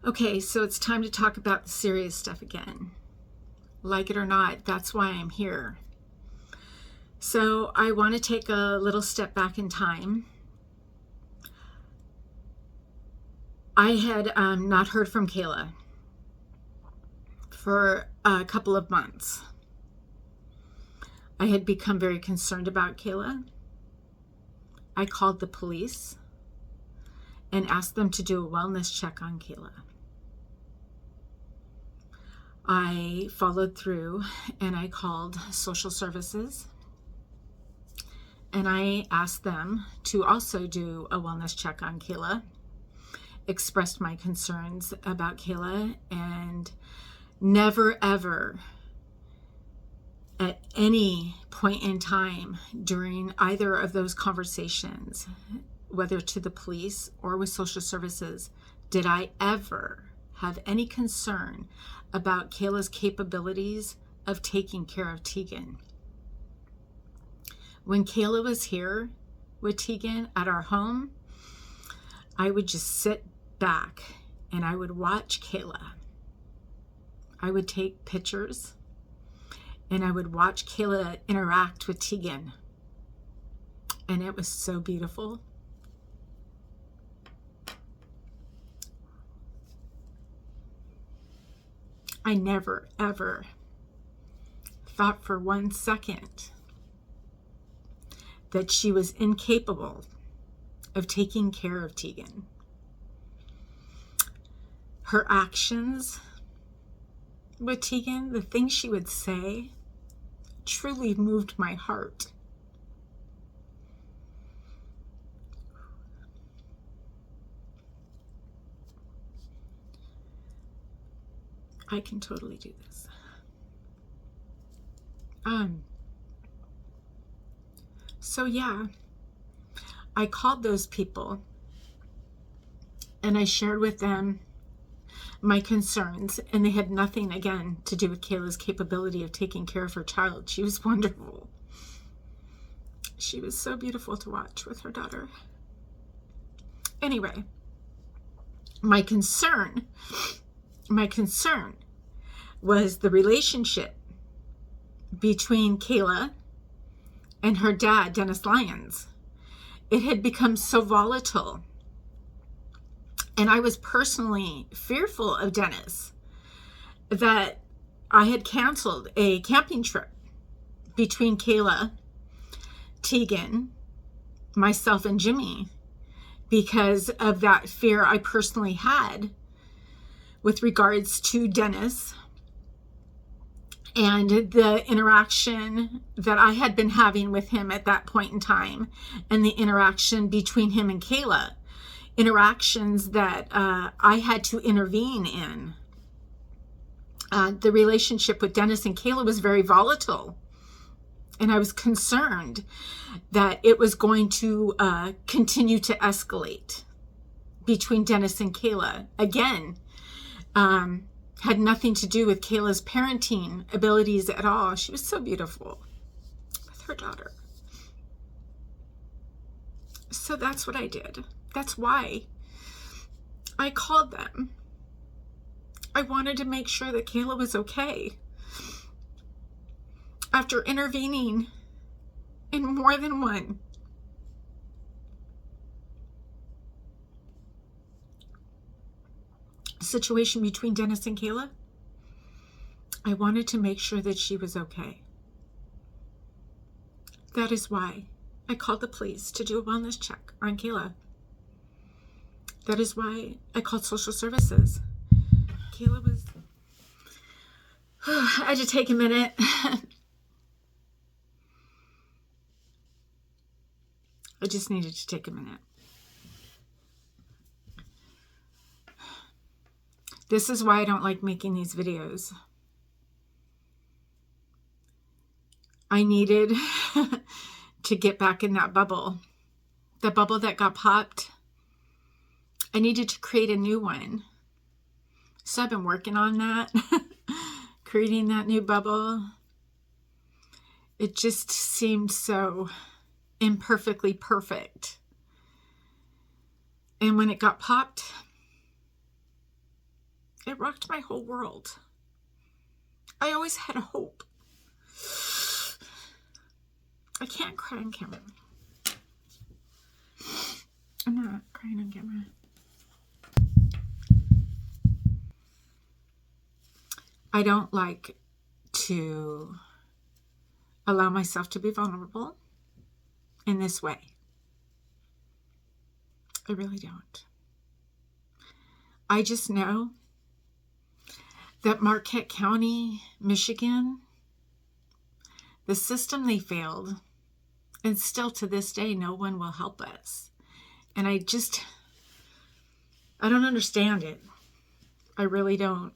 Okay, so it's time to talk about the serious stuff again. Like it or not, that's why I'm here. So I want to take a little step back in time. I had not heard from Kayla for a couple of months. I had become very concerned about Kayla. I called the police and asked them to do a wellness check on Kayla. I followed through and I called social services and I asked them to also do a wellness check on Kayla, expressed my concerns about Kayla, and never ever at any point in time during either of those conversations, whether to the police or with social services, did I ever have any concern about Kayla's capabilities of taking care of Tegan. When Kayla was here with Tegan at our home, I would just sit back and I would watch Kayla. I would take pictures and I would watch Kayla interact with Tegan. And it was so beautiful. I never, ever thought for 1 second that she was incapable of taking care of Tegan. Her actions with Tegan, the things she would say, truly moved my heart. I can totally do this. So yeah, I called those people and I shared with them my concerns, and they had nothing, again, to do with Kayla's capability of taking care of her child. She was wonderful. She was so beautiful to watch with her daughter. Anyway, my concern was the relationship between Kayla and her dad, Dennis Lyons. It had become so volatile. And I was personally fearful of Dennis that I had canceled a camping trip between Kayla, Tegan, myself, and Jimmy because of that fear I personally had with regards to Dennis and the interaction that I had been having with him at that point in time, and the interaction between him and Kayla, interactions that I had to intervene in. The relationship with Dennis and Kayla was very volatile, and I was concerned that it was going to continue to escalate between Dennis and Kayla. Again, had nothing to do with Kayla's parenting abilities at all. She was so beautiful with her daughter. So that's what I did. That's why I called them. I wanted to make sure that Kayla was okay. After intervening in more than one situation between Dennis and Kayla, I wanted to make sure that she was okay. That is why I called the police to do a wellness check on Kayla. That is why I called social services. Kayla was... I had to take a minute. I just needed to take a minute. This is why I don't like making these videos. I needed to get back in that bubble. The bubble that got popped. I needed to create a new one. So I've been working on that. Creating that new bubble. It just seemed so imperfectly perfect. And when it got popped, It rocked my whole world. I always had hope. I can't cry on camera. I'm not crying on camera. I don't like to allow myself to be vulnerable in this way. I really don't. I just know that Marquette County, Michigan, the system they failed, and still to this day, no one will help us. And I don't understand it. I really don't.